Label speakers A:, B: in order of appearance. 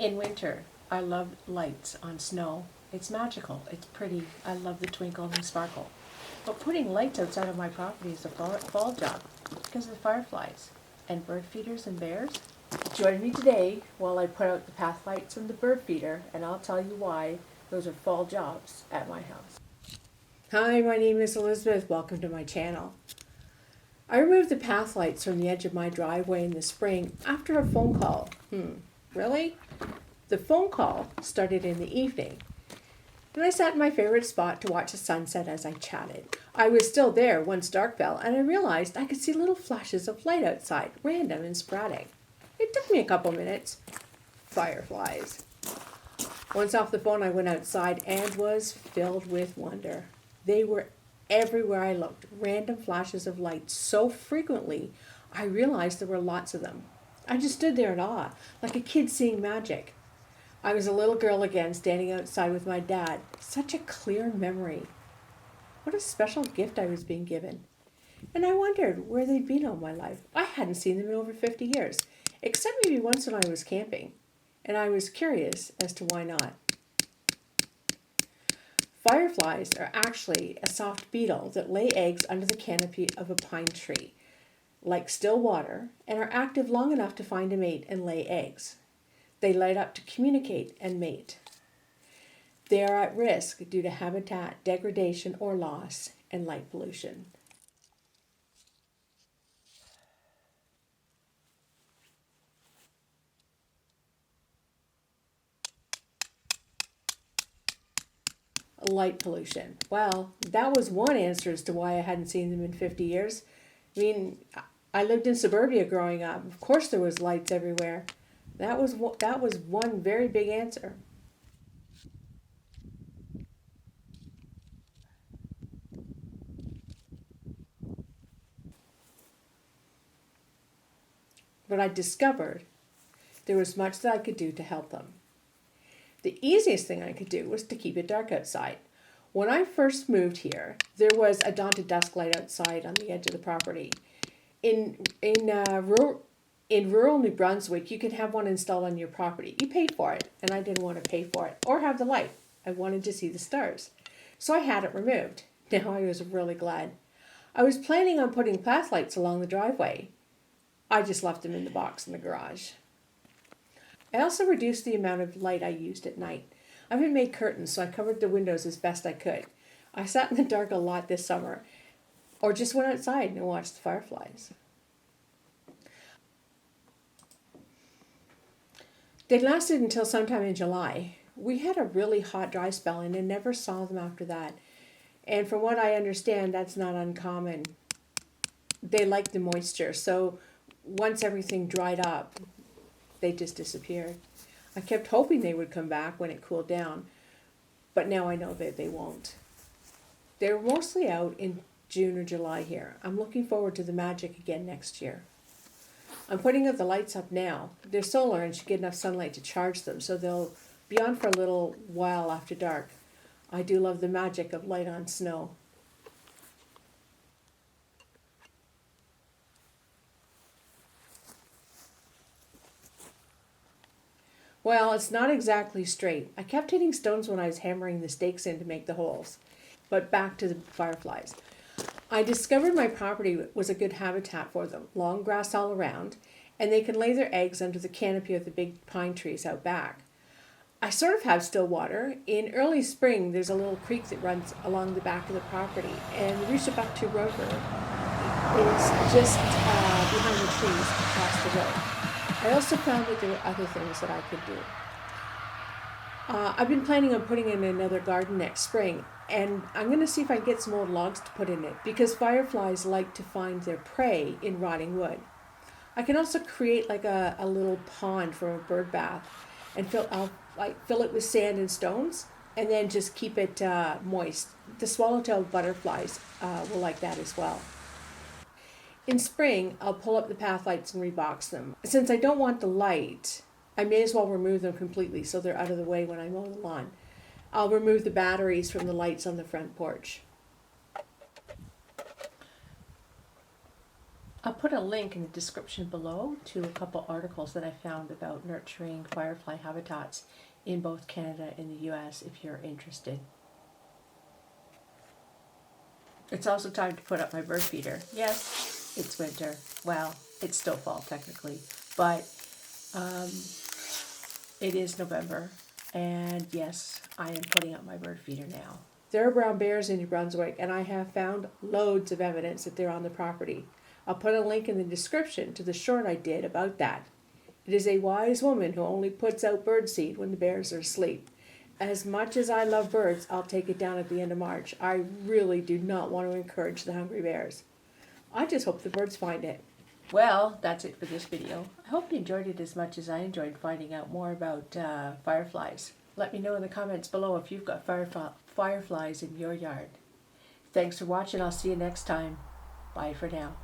A: In winter, I love lights on snow. It's magical. It's pretty. I love the twinkle and the sparkle. But putting lights outside of my property is a fall job because of the fireflies and bird feeders and bears. Join me today while I put out the path lights and the bird feeder, and I'll tell you why those are fall jobs at my house. Hi, my name is Elizabeth. Welcome to my channel. I removed the path lights from the edge of my driveway in the spring after a phone call. Really? The phone call started in the evening, and I sat in my favorite spot to watch the sunset as I chatted. I was still there once dark fell, and I realized I could see little flashes of light outside, random and sporadic. It took me a couple minutes. Fireflies. Once off the phone, I went outside and was filled with wonder. They were everywhere I looked, random flashes of light so frequently, I realized there were lots of them. I just stood there in awe, like a kid seeing magic. I was a little girl again, standing outside with my dad. Such a clear memory. What a special gift I was being given. And I wondered where they'd been all my life. I hadn't seen them in over 50 years, except maybe once when I was camping. And I was curious as to why not. Fireflies are actually a soft beetle that lay eggs under the canopy of a pine tree, like still water, and are active long enough to find a mate and lay eggs. They light up to communicate and mate. They are at risk due to habitat degradation or loss and light pollution. Light pollution. Well, that was one answer as to why I hadn't seen them in 50 years. I mean, I lived in suburbia growing up. Of course there was lights everywhere. That was one very big answer. But I discovered there was much that I could do to help them. The easiest thing I could do was to keep it dark outside. When I first moved here, there was a dawn to dusk light outside on the edge of the property. In rural New Brunswick, you can have one installed on your property. You pay for it, and I didn't want to pay for it or have the light. I wanted to see the stars. So I had it removed. Now I was really glad. I was planning on putting path lights along the driveway. I just left them in the box in the garage. I also reduced the amount of light I used at night. I haven't made curtains, so I covered the windows as best I could. I sat in the dark a lot this summer, or just went outside and watched the fireflies. They lasted until sometime in July. We had a really hot, dry spell and I never saw them after that. And from what I understand, that's not uncommon. They like the moisture, so once everything dried up, they just disappeared. I kept hoping they would come back when it cooled down, but now I know that they won't. They're mostly out in June or July here. I'm looking forward to the magic again next year. I'm putting the lights up now. They're solar and should get enough sunlight to charge them, so they'll be on for a little while after dark. I do love the magic of light on snow. Well, it's not exactly straight. I kept hitting stones when I was hammering the stakes in to make the holes. But back to the fireflies. I discovered my property was a good habitat for them, long grass all around, and they can lay their eggs under the canopy of the big pine trees out back. I sort of have still water. In early spring, there's a little creek that runs along the back of the property, and the Rishabaktu River is just behind the trees across the road. I also found that there were other things that I could do. I've been planning on putting in another garden next spring, and I'm going to see if I can get some old logs to put in it, because fireflies like to find their prey in rotting wood. I can also create like a little pond for a bird bath, and fill it with sand and stones, and then just keep it moist. The swallowtail butterflies will like that as well. In spring, I'll pull up the path lights and rebox them. Since I don't want the light, I may as well remove them completely so they're out of the way when I mow the lawn. I'll remove the batteries from the lights on the front porch. I'll put a link in the description below to a couple articles that I found about nurturing firefly habitats in both Canada and the US if you're interested. It's also time to put up my bird feeder. Yes, it's winter. Well, it's still fall technically, but it is November, and yes, I am putting up my bird feeder now. There are brown bears in New Brunswick, and I have found loads of evidence that they're on the property. I'll put a link in the description to the short I did about that. It is a wise woman who only puts out birdseed when the bears are asleep. As much as I love birds, I'll take it down at the end of March. I really do not want to encourage the hungry bears. I just hope the birds find it. Well, that's it for this video. I hope you enjoyed it as much as I enjoyed finding out more about fireflies. Let me know in the comments below if you've got fireflies in your yard. Thanks for watching. I'll see you next time. Bye for now.